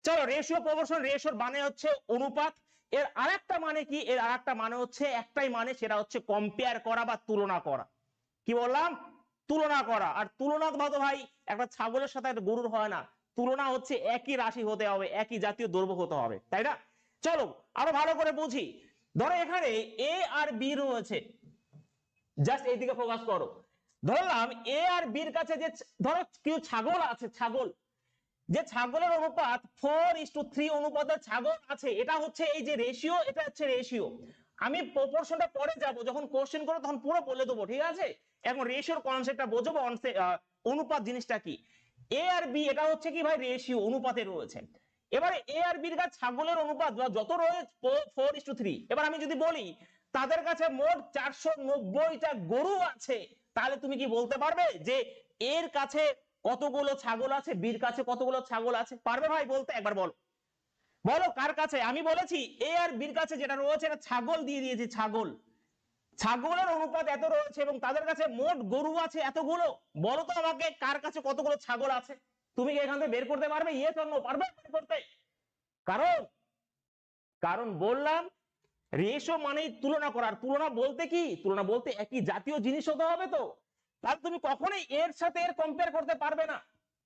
চলো, ratio proportion, রেশিওর মানে হচ্ছে অনুপাত। এর আরেকটা মানে কি? এর আরেকটা মানে হচ্ছে একটাই মানে, সেটা হচ্ছে কম্পেয়ার করা বা তুলনা করা। কি বললাম? তুলনা করা। আর তুলনা তো ভাই একটা ছাগলের সাথে একটা গরুর হয় না, তুলনা হচ্ছে একই রাশি হতে হবে, একই জাতীয় দ্রব্য হতে হবে, তাই না? চলো আরো ভালো করে বুঝি। ধরো এখানে এ আর বি রয়েছে, জাস্ট এইদিকে ফোকাস করো। ধরলাম এ আর বির কাছে যে, ধরো কেউ ছাগল আছে, ছাগল, যে ছাগলের অনুপাত 4:3 অনুপাতে ছাগল আছে, এটা হচ্ছে এই যে রেশিও, এটা হচ্ছে রেশিও। আমি প্রপোর্শনটা পরে যাব, যখন কোশ্চেন করো তখন পুরো বলে দেবো, ঠিক আছে? এখন রেশিওর কনসেপ্টটা বোঝো, অনুপাত জিনিসটা কি। এ আর বি এটা হচ্ছে কি ভাই, রেশিও, অনুপাতে রয়েছে। এবারে এ আর বির কাছে ছাগলের অনুপাত যত রয়েছে 4:3। এবার আমি যদি বলি তাদের কাছে মোট 490টা গরু আছে, তাহলে তুমি কি বলতে পারবে যে এর কাছে কতগুলো ছাগল আছে, বির কাছে কতগুলো ছাগল আছে? পারবে ভাই বলতে? একবার বলো, বলো কার কাছে। আমি বলেছি এ আর বির কাছে যেটা রয়েছে এটা ছাগল দিয়ে দিয়েছি, ছাগল, ছাগলের অনুপাত এত রয়েছে এবং তাদের কাছে মোট গরু আছে এতগুলো। বলো তো আমাকে কার কাছে কতগুলো ছাগল আছে? তুমি কি এখান থেকে বের করতে পারবে? ইয়েস অর নো, পারবে বের করতে? কারণ কারণ বললাম রেশিও মানেই তুলনা করার। তুলনা বলতে কি? তুলনা বলতে একই জাতীয় জিনিস হতে হবে। তো তাহলে তুমি কখনোই এর সাথে এর কম্পেয়ার করতে পারবে না,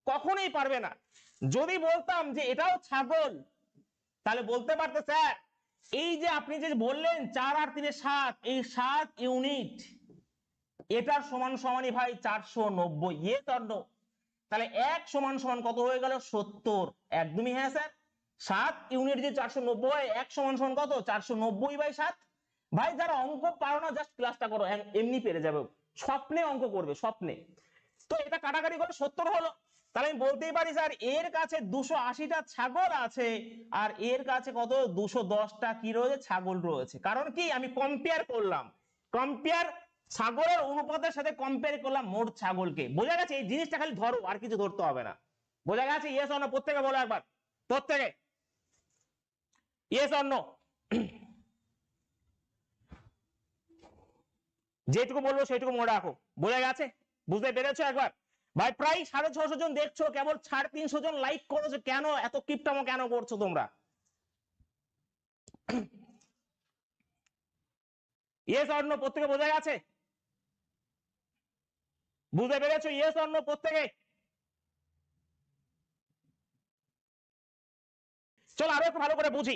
কখনোই পারবে না। যদি বলতাম যে এটাও ছাগল, তাহলে বলতে পারতে স্যার এই যে আপনি যে বললেন 4 আর 3 7, এই 7 ইউনিট এটার সমান সমানই ভাই 490, ইয়েস অর নো? তাহলে এক সমান সমান কত হয়ে গেল? 70। একদমই হ্যাঁ স্যার। 7 ইউনিট যে 490 হয়, এক সমান সমান কত? 490/7। ভাই যারা অঙ্ক পারো না জাস্ট ক্লাসটা করো, এমনি পেরে যাবে। স্বপ্নে অঙ্ক করবে, স্বপ্নে। তো এটা কাটাকাটি করে 70 হলো। তাহলে আমি বলতেই পারি স্যার এর কাছে 280টা ছাগল আছে, আর এর কাছে কত? 210টা কি রয়েছে? ছাগল রয়েছে। কারণ কি? আমি কম্পেয়ার করলাম, কম্পেয়ার, ছাগলের অনুপাতের সাথে কম্পেয়ার করলাম মোট ছাগলকে। বোঝা গেছে? এই জিনিসটা খালি ধরো, আর কিছু ধরতে হবে না। বোঝা গেছে? Yes or no? প্রত্যেকে বলো একবার, প্রত্যেকে ইয়েস অর নো। যেটুকু বলবো সেটুকু মনে রাখো। বোঝা গেছে? বুঝতে পেরেছো একবার? ভাই প্রায় 650 জন দেখছো, কেবল 350 জন লাইক করেছো, কেন এত কিপটামো কেন করছো তোমরা? ইয়েস অর নো প্রত্যেকে? বোঝা গেছে? বুঝতে পেরেছো? ইয়েস অর নো প্রত্যেকে? চলো আরো একটু ভালো করে বুঝি।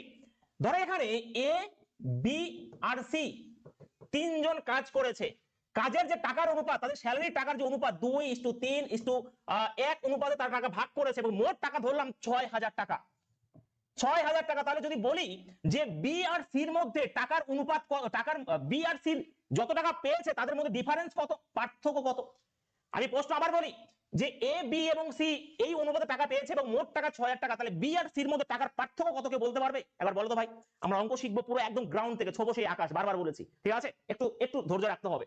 ধরো এখানে এ, বি আর সি তিনজন কাজ করেছে। কাজের যে টাকার অনুপাত, তাদের স্যালারি টাকার যে অনুপাত 2:3:1 অনুপাতে তার টাকা ভাগ করেছে, এবং মোট টাকা ধরলাম 6,000 টাকা। 6,000 টাকা। তাহলে যদি বলি যে বি আর সির মধ্যে টাকার অনুপাত, টাকার বি আর সির যত টাকা পেয়েছে তাদের মধ্যে ডিফারেন্স কত, পার্থক্য কত? আমি প্রশ্ন আবার বলি যে এ, বি এবং সি এই অনুপাতে টাকা পেয়েছে এবং মোট টাকা 6,000 টাকা, তাহলে বি আর সির মধ্যে টাকার পার্থক্য কত, কে বলতে পারবে? একবার বলো তো ভাই। আমরা অঙ্ক শিখবো পুরো একদম গ্রাউন্ড থেকে, ছোবো সেই আকাশ, বারবার বলেছি, ঠিক আছে? একটু একটু ধৈর্য রাখতে হবে।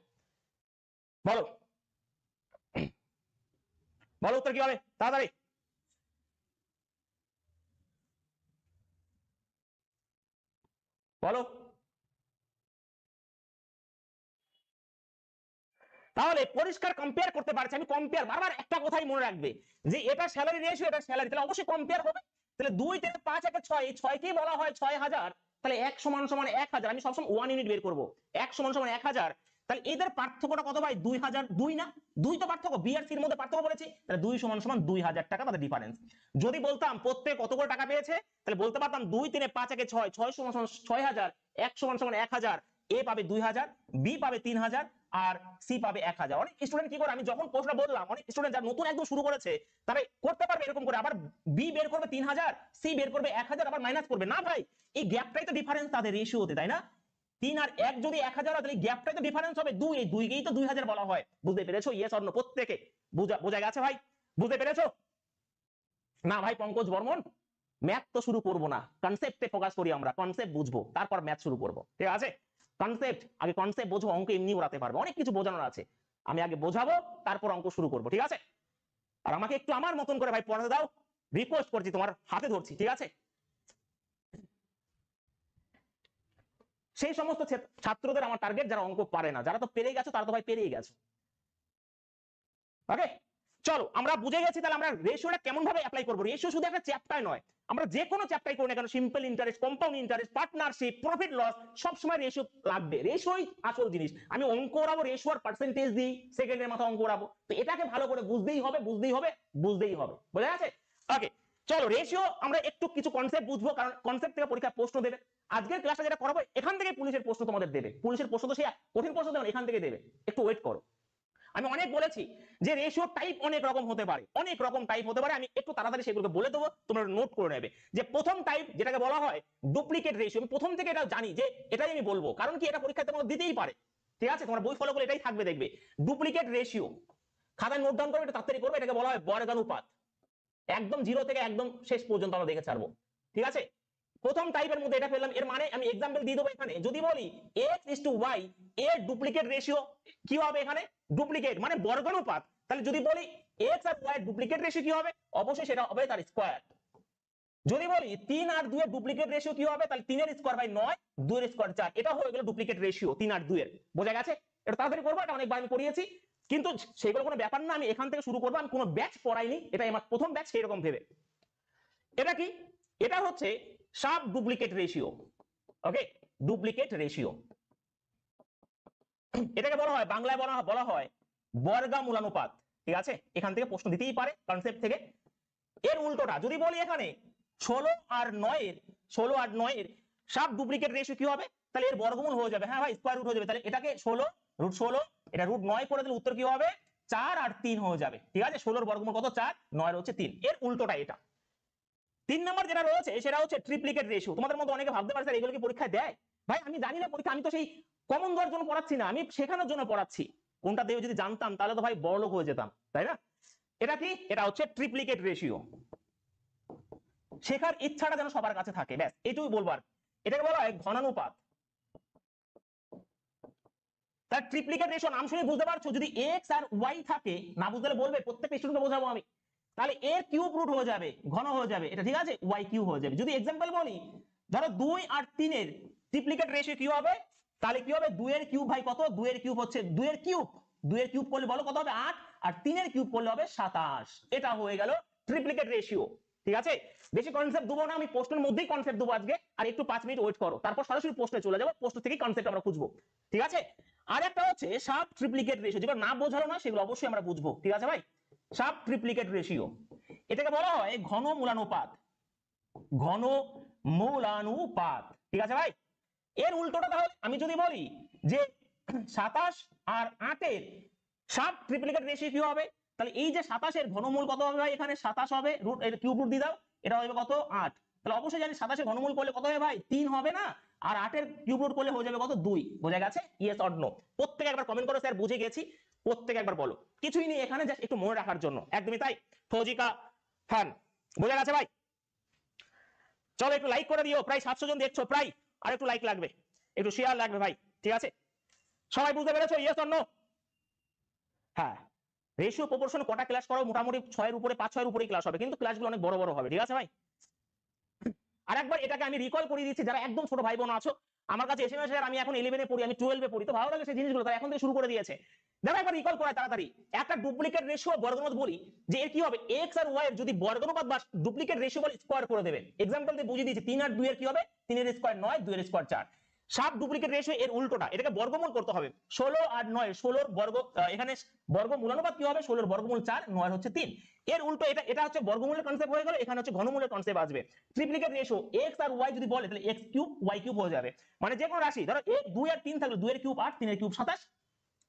বলো, বলো উত্তর কি হবে তাড়াতাড়ি। বলো। তাহলে পরিষ্কার কম্পেয়ার করতে পারছি। আমি কম্পেয়ার, বারবার একটা কথাই মনে রাখবে যে এটা স্যালারি রেশিও, এটা স্যালারি, তাহলে অবশ্যই কম্পেয়ার হবে। তাহলে 2 থেকে 5 একে 6, এই 6 কেই বলা হয় 6,000। তাহলে 1 সমান সমান 1,000, আমি সবসময় 1 ইউনিট বের করব। 1 সমান সমান 1,000। তাহলে এদের পার্থক্যটা কত ভাই? 2,000। 2 না, 2 তো পার্থক্য, বি আর সির মধ্যে পার্থক্য বলেছি, তাহলে 2 সমান সমান 2,000 টাকা তাদের ডিফারেন্স। যদি বলতাম প্রত্যেক কত করে টাকা পেয়েছে, তাহলে বলতে পারতাম 2 3 5 একে 6, 6 সমান সমান 6,000, 1 সমান সমান 1,000, এ পাবে 2,000, বি পাবে 3,000, আর সি পাবে 1,000। অনেক স্টুডেন্ট কি করে, আমি যখন প্রশ্ন বললাম, অনেক স্টুডেন্ট যারা নতুন একদম শুরু করেছে তারা করতে পারবে এরকম করে, আবার বি বের করবে 3,000, সি বের করবে 1,000, আবার মাইনাস করবে না ভাই। এই গ্যাপটাই তো ডিফারেন্স তাদের রেশিওতে, তাই না? 3 আর 1 যদি 1,000 হয়, তাহলে গ্যাপটাই তো ডিফারেন্স হবে 2, এই 2 কেই তো 2,000 বলা হয়। বুঝতে পেরেছো? ইয়েস অর নো প্রত্যেকে? বোঝা গেছে ভাই? বুঝতে পেরেছো? না ভাই পঙ্কজ বর্মন, ম্যাথ তো শুরু করবো না, কনসেপ্টে ফোকাস করি আমরা, কনসেপ্ট বুঝবো তারপর ম্যাথ শুরু করবো, ঠিক আছে? কনসেপ্ট আগে, কনসেপ্ট বোঝো, অঙ্ক এমনি ওড়াতে পারবে, অনেক কিছু বোঝানোর আছে। আমি আগে বোঝাবো, তারপর অঙ্ক শুরু করবো, ঠিক আছে? আর আমাকে একটু আমার মতন করে ভাই পড়াতে দাও, রিকোয়েস্ট করছি, তোমার হাতে ধরছি, ঠিক আছে? সেই সমস্ত ছাত্রদের আমার টার্গেট যারা অঙ্ক পারে না, যারা তো পেরে গেছো তারা তো ভাই পেরেই গেছো। ওকে, চলো আমরা বুঝে গেছি তাহলে আমরা রেশিওটা কেমন ভাবে অ্যাপ্লাই করব। রেশিও শুধু একটা চ্যাপ্টার নয়, আমরা যে কোনো চ্যাপ্টার করি না কেন, simple interest, compound interest, partnership, profit loss, সব সময় রেশিও লাগবে। রেশিওই আসল জিনিস। আমি অঙ্ক করাবো রেশিও আর পার্সেন্টেজ দিই, সেকেন্ডের মাথা অঙ্ক করাবো, তো এটাকে ভালো করে বুঝতেই হবে, বুঝতেই হবে, বুঝতেই হবে। বোঝা গেছে? ওকে, চলো রেশিও আমরা একটু কিছু কনসেপ্ট বুঝবো, কারণ কনসেপ্ট থেকে পরীক্ষা প্রশ্ন দেবে। আজকের ক্লাসটা যেটা করাবো এখান থেকে পুলিশের প্রশ্ন তোমাদের দেবে। পুলিশের প্রশ্ন তো সেই কঠিন প্রশ্ন দেবে, এখান থেকে দেবে, একটু ওয়েট করো। আমি অনেক বলেছি যে রেশিও টাইপ অনেক রকম হতে পারে, অনেক রকম টাইপ হতে পারে। আমি একটু তাড়াতাড়ি সেগুলোকে বলে দেবো, তোমরা নোট করে নেবে। যে প্রথম টাইপ যেটাকে বলা হয় ডুপ্লিকেট রেশিও, আমি প্রথম থেকে এটা জানি যে এটাই আমি বলবো, কারণ কি এটা পরীক্ষাতে তোমাদের দিতেই পারে। ঠিক আছে, তোমার বই ফলো করে এটাই থাকবে, দেখবে ডুপ্লিকেট রেশিও। খাতায় নোট ডাউন করবে, এটা তাড়াতাড়ি করবে। এটাকে বলা হয় বর্গানুপাত। একদম জিরো থেকে একদম শেষ পর্যন্ত আমরা দেখে ছাড়বো। ঠিক আছে, প্রথম টাইপের মধ্যে এটা পেলাম। এর মানে আমি एग्जांपल দিয়ে দেবো এখানে। যদি বলি x:y এর ডুপ্লিকেট রেশিও কি হবে? এখানে ডুপ্লিকেট মানে বর্গানুপাত, তাহলে যদি বলি x আর y এর ডুপ্লিকেট রেশিও কি হবে? অবশ্যই সেটা হবে তার স্কয়ার। যদি বলি 3 আর 2 এর ডুপ্লিকেট রেশিও কি হবে? তাহলে 3 এর স্কয়ার বাই 9, 2 এর স্কয়ার 4। এটা হয়ে গেল ডুপ্লিকেট রেশিও 3 আর 2 এর। বোঝা গেছে? এটা তাড়াতাড়ি করবো, এটা অনেকবার আমি করিয়েছি, কিন্তু সেগুলো কোনো ব্যাপার না। আমি এখান থেকে শুরু করবো, আমি কোনো ব্যাচ পড়াইনি, এটাই আমার প্রথম ব্যাচ, সেই রকম ভেবে। এটা কি? এটা হচ্ছে সাব ডুপ্লিকেট রেশিও। ওকে, ডুপ্লিকেট রেশিও, এটাকে বলা হয় বাংলায় বলা হয় বর্গামূলানুপাত। ঠিক আছে, এখান থেকে প্রশ্ন দিতেই পারে কনসেপ্ট থেকে। এর উল্টোটা যদি বলি এখানে 16 আর 9 এর সাব ডুপ্লিকেট রেশিও কি হবে? তাহলে এর বর্গমূল হয়ে যাবে। হ্যাঁ ভাই, স্কয়ার রুট হয়ে যাবে। তাহলে এটাকে 16 √16, এটা √9 করে দিলে উত্তর কি হবে? 4 আর 3 হয়ে যাবে। ঠিক আছে, 16 এর বর্গমূল কত? 4, 9 এর হচ্ছে 3। এর উল্টোটা এটা। 3 নাম্বার যেটা রয়েছে সেটা হচ্ছে ট্রিপ্লিকেট রেশিও। তোমাদের মধ্যে অনেকে ভাবতে পারে স্যার এগুলো কি পরীক্ষায় দেয়? ভাই আমি জানি না পরীক্ষা, আমি তো সেই কমন দেওয়ার জন্য পড়াচ্ছি না, আমি শেখানোর জন্য পড়াচ্ছি। কোনটা দেবে যদি জানতাম তাহলে তো ভাই বড়লোক হয়ে যেতাম, তাই না? এটা কি? এটা হচ্ছে ট্রিপ্লিকেট রেশিও। শেখার ইচ্ছাটা যেন সবার কাছে থাকে, ব্যাস এইটুকুই বলবার। এটাকে বলা হয় ঘনানুপাত। তার ট্রিপ্লিকেট রেশিও নাম শুনে বুঝতে পারছো, যদি x আর y থাকে, না বুঝলে বলবে, প্রত্যেকটা স্টুডেন্টকে বোঝাবো আমি। তাহলে এর কিউব রুট হয়ে যাবে, ঘন হয়ে যাবে, এটা ঠিক আছে, y কিউব হয়ে যাবে। যদি एग्जांपल বলি, ধরো 2 আর 3 এর ট্রিপ্লিকেট রেশিও কি হবে? তাহলে কি হবে? 2 এর কিউব ভাই কত? 2 এর কিউব হচ্ছে 2 এর কিউব, 2 এর কিউব করলে বলো কত হবে? 8, আর 3 এর কিউব করলে হবে 27। এটা হয়ে গেল ট্রিপ্লিকেট রেশিও। ঠিক আছে, বেশি কনসেপ্ট দেবো না, আমি প্রশ্নের মধ্যেই কনসেপ্ট দেবো আজকে। আর একটু 5 মিনিট ওয়েট করো, তারপর সরাসরি প্রশ্নে চলে যাবো, প্রশ্ন থেকেই কনসেপ্ট আমরা খুঁজবো। ঠিক আছে, আর একটা হচ্ছে সাব ট্রিপ্লিকেট রেশিও, যেগুলো না বোঝানো না সেগুলো অবশ্যই আমরা বুঝবো। ঠিক আছে ভাই, সাব ট্রিপ্লিকেট রেশিও, এটাকে বলা হয় ঘনমূলানুপাত। ঘনমূলানুপাত, ঠিক আছে ভাই। এর উল্টোটা তাহলে আমি যদি বলি যে 27 আর 8 এর সাব ট্রিপ্লিকেট রেশিও কি হবে? তাহলে এই যে 27 এর ঘনমূল কত হবে ভাই? এখানে 27 হবে, রুট এর কিউব রুট দিয়ে দাও, এটা হবে কত? 8। তাহলে অবশ্যই জানি 27 এর ঘনমূল করলে কত হবে ভাই? 3 হবে না? আর 8 এর কিউব রুট করলে হয়ে যাবে কত? 2। বোঝা গেছে? Yes or no? প্রত্যেকে একবার কমেন্ট করো স্যার বুঝে গেছি, প্রত্যেকে একবার বলো। কিছুই নেই এখানে, জাস্ট একটু মনে রাখার জন্য, একদমই তাই। ফৌজিকা খান, বোঝা গেছে ভাই? চলো একটু লাইক করে দিও, প্রায় 700 জন দেখছো, প্রায় আর একটু লাইক লাগবে, একটু শেয়ার লাগবে ভাই। ঠিক আছে, সবাই বুঝতে পেরেছো? Yes or no? হ্যাঁ, রেশিও প্রপোর্শন কটা ক্লাস করো? মোটামুটি 6 এর উপরে, 5-6 এর উপরেই ক্লাস হবে, কিন্তু ক্লাসগুলো অনেক বড় বড় হবে। ঠিক আছে ভাই, আরেকবার এটাকে আমি রিকল করে দিচ্ছি, যারা একদম ছোট ভাই বোন আছো আমার কাছে এসে স্যার আমি এখন 11 এ পড়ি, আমি 12 এ পড়ি, তো ভালো লাগে সেই জিনিসগুলো, তারা এখন থেকে শুরু করে দিয়েছে। দেখো একবার রিকল করায় তাড়াতাড়ি। একটা ডুপ্লিকেট রেশিও বর্গানুপাত বলি, যে এর কি হবে? x আর y এর যদি বর্গানুপাত বা ডুপ্লিকেট রেশিও বলে, স্কয়ার করে দেবে। एग्जांपल দিয়ে বুঝিয়ে দিয়েছি, 3 আর 2 এর কি হবে? 3 এর স্কয়ার 9, 2 এর স্কয়ার 4। সাব ডুপ্লিকেট রেশিও এর উল্টোটা, এটাকে বর্গমূল করতে হবে। 16 আর 9, 16 এর বর্গ, এখানে বর্গমূলানুপাত কি হবে? 16 এর বর্গমূল 4, 9 এর হচ্ছে 3। এর উল্টো এটা হচ্ছে বর্গমূলের কনসেপ্ট হয়ে গেল, এখানে হচ্ছে ঘনমূলের কনসেপ্ট আসবে। ট্রিপ্লিকেট রেশিও x আর y যদি বলে, তাহলে x কিউব y কিউব হয়ে যাবে। মানে যে কোনো রাশি, ধরো 2 আর 3 থাকলে 2 এর কিউব 8, 3 এর কিউব 27।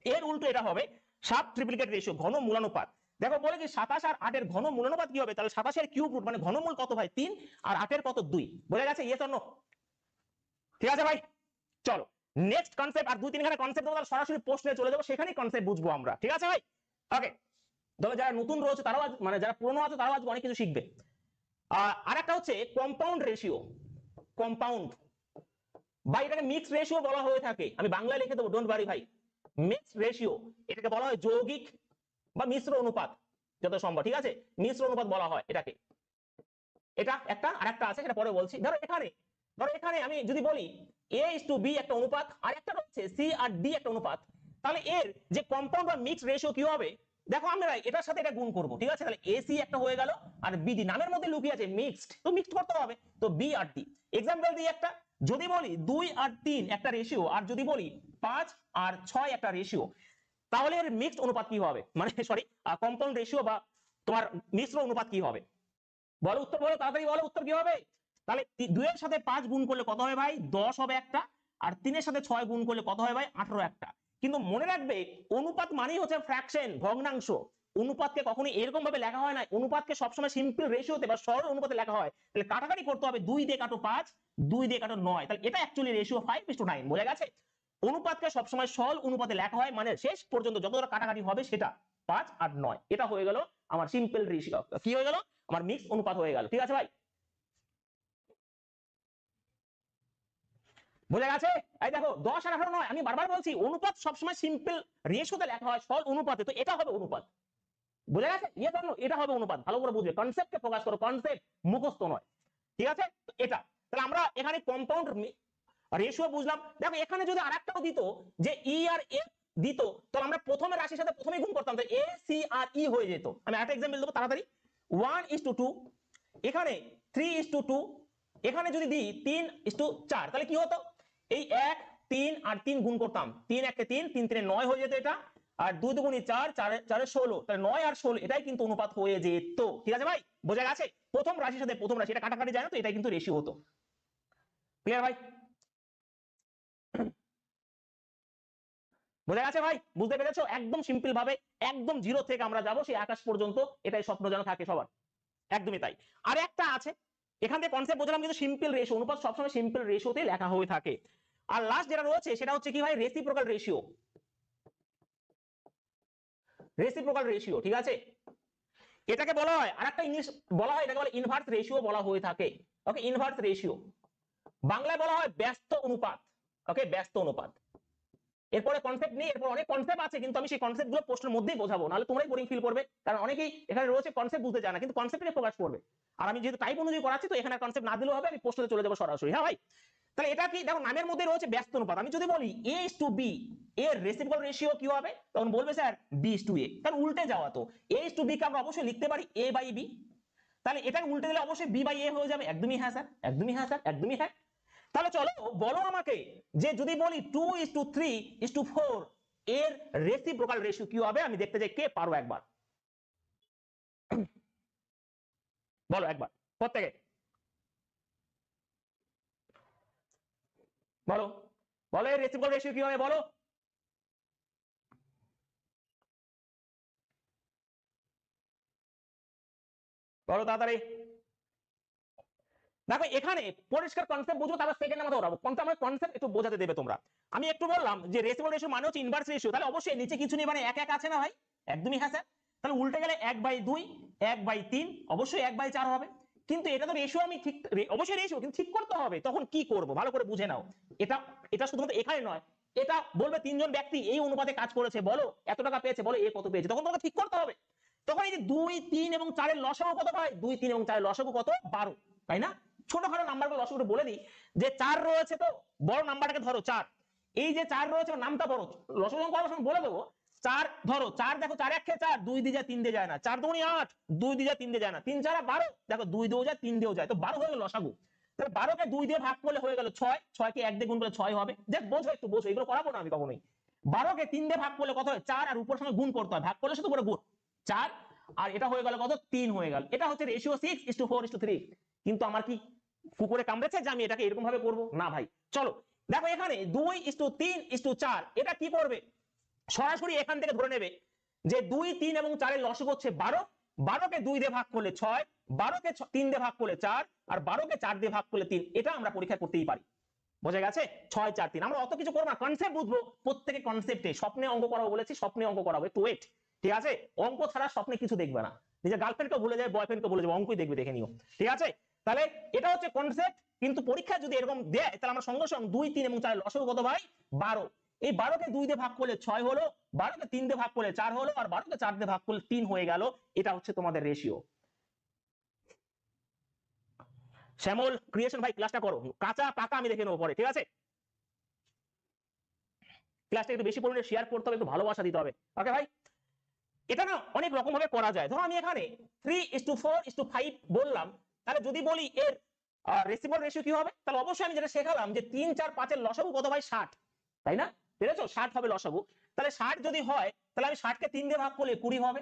এর উল্টো এটা হবে সাব ট্রিপ্লিকেট রেশিও, ঘনমূলানুপাত। দেখো বলে কি 27 আর 8 এর ঘনমূলানুপাত কি হবে? তাহলে 27 এর কিউব রুট মানে ঘনমূল কত ভাই? 3, আর 8 এর কত? 2। বোঝা গেছে? Yes or no? ঠিক আছে ভাই, চলো নেক্সট কনসেপ্ট। আর 2-3 খানা কনসেপ্ট দেবো, তাহলে সরাসরি প্রশ্নে চলে যাবো, সেখানেই কনসেপ্ট বুঝবো আমরা। ঠিক আছে ভাই, ওকে। তবে যারা নতুন রয়েছে তারাও মানে যারা পুরনো আছে তারাও আজকে অনেক কিছু শিখবে। আর একটা হচ্ছে কম্পাউন্ড রেশিও। কম্পাউন্ড বা এটাকে মিক্সড রেশিও বলা হয়ে থাকে, আমি বাংলায় লিখে দেবো, ডোন্ট ওয়ারি ভাই। মিক্সড রেশিও, এটাকে বলা হয় যৌগিক বা মিশ্র অনুপাত যত সম্ভব। ঠিক আছে, মিশ্র অনুপাত বলা হয় এটাকে। এটা একটা, আরেকটা আছে সেটা পরে বলছি। ধরো এখানে আমি যদি বলি a:b একটা অনুপাত, আর একটা রয়েছে c আর d একটা অনুপাত, তাহলে এর যে কম্পাউন্ড বা মিক্সড রেশিও কি হবে? দেখো আমরা এটার সাথে এটা গুণ করবো, ঠিক আছে? তাহলে এসি একটা হয়ে গেল, আর বিডি নামের মধ্যে লুকিয়ে আছে মিক্সড, তো মিক্সড করতে হবে, তো বি আর ডি। এক্সাম্পল দিই একটা, যদি বলি 2 আর 3 একটা রেশিও, আর যদি বলি 5 আর 6 একটা রেশিও, তাহলে এর মিক্সড অনুপাত কি হবে, মানে সরি কম্পাউন্ড রেশিও বা তোমার মিশ্র অনুপাত কি হবে? বলো উত্তর, বলো তাড়াতাড়ি বলো উত্তর কি হবে। তাহলে 2 এর সাথে 5 গুণ করলে কত হবে ভাই? 10 হবে একটা, আর 3 এর সাথে 6 গুণ করলে কত হয় ভাই? 18 একটা। কিন্তু মনে রাখবে অনুপাত মানেই হচ্ছে ফ্র্যাকশন, ভগ্নাংশ। অনুপাতকে কখনোই এরকম ভাবে লেখা হয় না, অনুপাতকে সবসময় সিম্পল রেশিওতে বা সরল অনুপাতে লেখা হয়। তাহলে কাটাকাটি করতে হবে, 2 দিয়ে কাটো 5, 2 দিয়ে কাটো 9, তাহলে এটা অ্যাকচুয়ালি রেশিও 5:9, বোঝা গেছে? অনুপাতকে সবসময় সরল অনুপাতে লেখা হয়, মানে শেষ পর্যন্ত যতটা কাটাকাটি হবে সেটা 5 আর 9, এটা হয়ে গেল আমার সিম্পল রেশিও। কি হয়ে গেল? আমার মিক্স অনুপাত হয়ে গেল, ঠিক আছে ভাই? বোঝা গেছে? এই দেখো 10 আর 18 নয়, আমি বারবার বলছি অনুপাত সবসময় সিম্পল রেশিওতে লেখা হয়, সরল অনুপাতে, তো এটা হবে অনুপাত। বোঝা গেছে? ইয়ে জানো এটা হবে অনুপাত, ভালো করে বুঝবে, কনসেপ্টকে প্রকাশ করো, কনসেপ্ট মুখস্থ নয়, ঠিক আছে? তো এটা, তাহলে আমরা এখানে কম্পাউন্ড রেশিও বুঝলাম। দেখো এখানে যদি আরেকটাও দিত যে ই আর এফ দিত, তাহলে আমরা প্রথমে রাশির সাথে প্রথমেই গুণ করতাম, তো এ সি আর ই হয়ে যেত। আমি একটা এক্সাম্পল দেবো তাড়াতাড়ি, 1:2, এখানে 3:2, এখানে যদি দিই 3:4, তাহলে কি হতো? এই 1 3 আর 3 গুণ করতাম, 3 1 3, 3 3 9 হয়ে যেত এটা, আর 2 2 4, 4 4 16, তাহলে 9 আর 16 এটাই কিন্তু অনুপাত হয়ে যেত, ঠিক আছে ভাই? বোঝা গেছে? প্রথম রাশির সাথে প্রথম রাশি এটা কাটাকাটি যায় না, তো এটাই কিন্তু রেশিও হতো। ক্লিয়ার ভাই? বোঝা গেছে ভাই? বুঝতে পেরেছো? একদম সিম্পল ভাবে, একদম জিরো থেকে আমরা যাবো সেই আকাশ পর্যন্ত, এটাই স্বপ্ন যেন থাকে সবার, একদমই তাই। আর একটা আছে, এখান থেকে কনসেপ্ট বোঝালাম, কিন্তু সিম্পল রেশিও, অনুপাত সবসময় সিম্পল রেশিওতে লেখা হয়ে থাকে। আর লাস্ট যেটা রয়েছে সেটা হচ্ছে কি ভাই? Reciprocal ratio. রেসিপ্রোকাল রেশিও, ঠিক আছে? এটাকে বলা হয়, আরেকটা ইংলিশ বলা হয়, এটাকে বলে ইনভার্স রেশিও বলা হয়ে থাকে। ওকে, ইনভার্স রেশিও, বাংলায় বলা হয় ব্যস্ত অনুপাত। ওকে, ব্যস্ত অনুপাত। এরপরে কনসেপ্ট নেই, এরপর অনেক কনসেপ্ট আছে, কিন্তু আমি সেই কনসেপ্ট গুলো প্রশ্নের মধ্যেই বোঝাবো, নাহলে তোমরাই বোরিং ফিল করবে, কারণ অনেকেই এখানে রয়েছে কনসেপ্ট বুঝতে চায় না, কিন্তু কনসেপ্টে প্রকাশ করবে। আর আমি যেহেতু টাইপ অনুযায়ী করাচ্ছি, তো এখানে কনসেপ্ট না দিলেও হবে, আমি প্রশ্নে চলে যাবো সরাসরি। হ্যাঁ ভাই? তাহলে এটা কি, দেখো নামের মধ্যে রয়েছে ব্যস্ত অনুপাত। আমি যদি বলি A:B, এর রেসিপ্রোকাল রেশিও কি হবে? তখন বলবে স্যার B:A, কারণ উল্টে যাওয়া, তো A:B কে আমরা অবশ্যই লিখতে পারি A/B, তাহলে এটাকে উল্টে দিলে অবশ্যই B/A হয়ে যাবে। একদমই হ্যাঁ স্যার, একদমই হ্যাঁ স্যার, একদমই হ্যাঁ। তাহলে চলো বলো আমাকে, যে যদি বলি 2:3:4 এর রেসিপ্রোকাল রেশিও কি হবে? আমি দেখতে চাই কে পারো একবার, বলো একবার প্রত্যেকে, বলো বলো এর রেসিপ্রোকাল রেশিও কি হবে, বলো। বলো তাড়াতাড়ি। দেখো এখানে পরিষ্কার কনসেপ্ট বুঝবো, তারপর সেকেন্ড আমরা ওঠাবো, কোনটা আমার কনসেপ্ট একটু বোঝাতে দেবে তোমরা। আমি একটু বললাম যে রেসিপ্রোকাল রেশিও মানে হচ্ছে ইনভার্স রেশিও, তাহলে অবশ্যই নিচে কিছু নেই, মানে 1 1 আছে না ভাই? একদমই হ্যাঁ স্যার। তাহলে উল্টে গেলে 1/2, 1/3, অবশ্যই 1/4 হবে। কিন্তু এটা তো রেশিও, আমি ঠিক অবশ্যই রেশিও, কিন্তু ঠিক করতে হবে, তখন কি করব ভালো করে বুঝে নাও। এটা এটা শুধুমাত্র এখানে নয়, এটা বলবে 3 জন ব্যক্তি এই অনুপাতে কাজ করেছে, বলো এত টাকা পেয়েছে, বলো এ কত পেয়েছে, তখন তোমাকে ঠিক করতে হবে। তখন এই যে 2 3 এবং 4 এর লসাগু কত হয়? 2 3 এবং 4 এর লসাগু কত? 12, তাই না? ছোটখাটো নাম্বারগুলো লসাগুটা বলে দিই, যে 4 রয়েছে, তো বড় নাম্বারটাকে ধরো 4, এই যে 4 রয়েছে নামটা বড়, লসাগু অঙ্ক করার সময় বলে দেবো। 4 ধরো, 4 দেখো 4 1 4, 2 দিয়ে যায় 3 দিয়ে যায় না, 4 2 8, 2 দিয়ে যায় 3 দিয়ে যায় না, 3 4 12, দেখো 2 দিয়েও যায় 3 দিয়েও যায়, তো 12 হয়ে গেল লসাগু। তাহলে 12 কে 2 দিয়ে ভাগ করলে হয়ে গেল 6, 6 কে 1 দিয়ে গুণ করলে 6 হবে। দেখ বোঝো, একটু বোঝো, এগুলো করাবো না আমি কখনোই। 12 কে 3 দিয়ে ভাগ করলে কত হয়? 4, আর উপর সঙ্গে গুণ করতে হয়, ভাগ করলে শুধু করে গুণ 4, আর এটা হয়ে গেল কত? 3 হয়ে গেল। এটা হচ্ছে রেশিও 6:4:3। কিন্তু আমার কি কুকুরে কামড়েছে যে আমি এটাকে এরকম ভাবে করবো? না ভাই। চলো দেখো এখানে 2:3:4, এটা কি করবে? সরাসরি এখান থেকে ধরে নেবে যে 2 3 এবং 4 এর লসাগু হচ্ছে 12, 12 কে 2 দিয়ে ভাগ করলে 6, 12 কে 3 দিয়ে ভাগ করলে 4, আর 12 কে 4 দিয়ে ভাগ করলে 3, এটা আমরা পরীক্ষা করতেই পারি। বোঝা গেছে? 6 4 3, আমরা অত কিছু করবো না, কনসেপ্ট বুঝবো, প্রত্যেকে কনসেপ্টে। স্বপ্নে অঙ্ক করাবো বলেছি, স্বপ্নে অঙ্ক করাবো, একটু ওয়েট, ঠিক আছে? অঙ্ক ছাড়া স্বপ্নে কিছু দেখবে না, নিজের গার্লফ্রেন্ডকে ভুলে যায়, বয়ফ্রেন্ডকে ভুলে যাবে, অঙ্কই দেখবে, দেখে নিও, ঠিক আছে? তাহলে এটা হচ্ছে কনসেপ্ট, কিন্তু পরীক্ষা যদি এরকম দেয়, তাহলে আমরা সঙ্গে সঙ্গে 2 3 এবং 4 লসাগু কত ভাই? 12। এই 12 কে 2 দিয়ে ভাগ করলে 6 হলো, 12 কে 3 দিয়ে ভাগ করলে 4 হলো, আর 12 কে 4 দিয়ে ভাগ করলে 3 হয়ে গেল। এটা হচ্ছে তোমাদের রেশিও। শ্যামল ক্রিয়েশন ভাই ক্লাসটা করো, কাঁচা পাকা আমি দেখে নেবো পরে, ঠিক আছে? ক্লাসটা একটু বেশি পরিমাণে শেয়ার করতে হবে, একটু ভালোবাসা দিতে হবে, ওকে ভাই? এটা না অনেক রকম ভাবে করা যায়। ধরো আমি এখানে 3:4:5 বললাম, তাহলে যদি বলি এর রেসিপ্রোকাল রেশিও কি হবে, তাহলে অবশ্যই আমি যেটা শেখালাম যে 3, 4, 5 এর লসাগু কত ভাই 60, তাই না? পেরেছো? 60 হবে লসাগু। তাহলে 60 যদি হয় তাহলে আমি 60 কে 3 দিয়ে ভাগ করলে 20 হবে,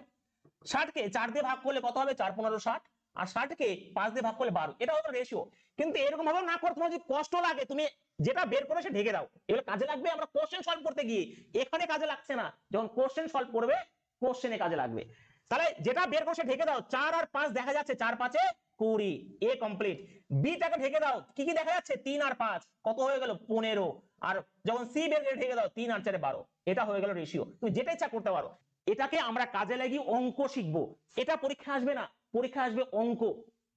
60 কে 4 দিয়ে ভাগ করলে কত হবে 4 15 60, আর 60 কে 5 দিয়ে ভাগ করলে 12। এটা হলো রেশিও। কিন্তু এরকম ভাবে না করে, তোমার যদি কষ্ট লাগে তুমি যেটা বের করে সে ঢেকে দাও, এগুলো কাজে লাগবে আমরা কোশ্চেন সলভ করতে গিয়ে, এখানে কাজে লাগছে না, যখন কোশ্চেন সলভ করবে কোশ্চেনে কাজে লাগবে। তাহলে যেটা বের করে সে ঢেকে দাও, 4 আর 5 দেখা যাচ্ছে, 4 5 এ 20, এ কমপ্লিট। বিটাকে ঢেকে দাও, কি কি দেখা যাচ্ছে 3 আর 5 কত হয়ে গেল 15, আর যখন সি বের করে ঢেকে দাও 3 আর 4 12, এটা হয়ে গেল রেশিও। তুমি যেটা ইচ্ছা করতে পারো। এটাকে আমরা কাজে লাগিয়ে অঙ্ক শিখবো, এটা পরীক্ষা আসবে না, পরীক্ষা আসবে অঙ্ক।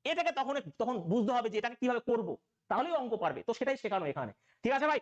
এটাকে তখন বুঝতে হবে যে এটাকে কিভাবে করব, তাহলেই অঙ্ক পারবে। তো সেটাই শেখানো এখানে, ঠিক আছে ভাই?